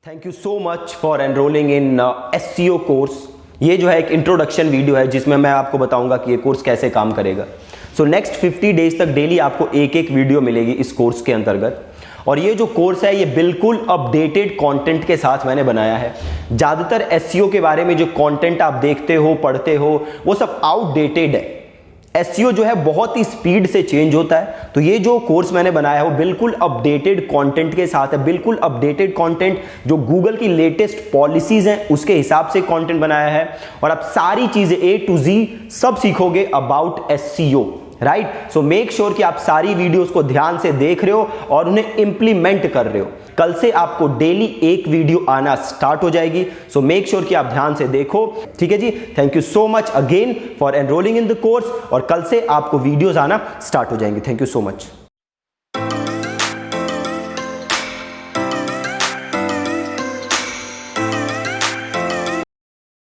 Thank you so much for enrolling in SEO course. ये जो है एक इंट्रोडक्शन वीडियो है जिसमें मैं आपको बताऊंगा कि ये कोर्स कैसे काम करेगा। सो नेक्स्ट 50 डेज तक डेली आपको एक एक वीडियो मिलेगी इस कोर्स के अंतर्गत। और ये जो कोर्स है ये बिल्कुल अपडेटेड कंटेंट के साथ मैंने बनाया है। ज़्यादातर SEO के बारे में जो कंटेंट आप देखते हो पढ़ते हो वो सब आउटडेटेड है। SEO जो है बहुत ही स्पीड से चेंज होता है, तो ये जो कोर्स मैंने बनाया है वो बिल्कुल अपडेटेड कंटेंट के साथ है। बिल्कुल अपडेटेड कंटेंट जो गूगल की लेटेस्ट पॉलिसीज हैं उसके हिसाब से कंटेंट बनाया है। और आप सारी चीजें A to Z सब सीखोगे about SEO, right. So make sure कि आप सारी वीडियोस को ध्यान से देख रहे हो और उन्हें इंप्लीमेंट कर रहे हो। कल से आपको डेली एक वीडियो आना स्टार्ट हो जाएगी। सो मेक श्योर कि आप ध्यान से देखो, ठीक है जी। Thank you so much again for enrolling in the course. और कल से आपको वीडियोस आना स्टार्ट हो जाएंगे। Thank you so much.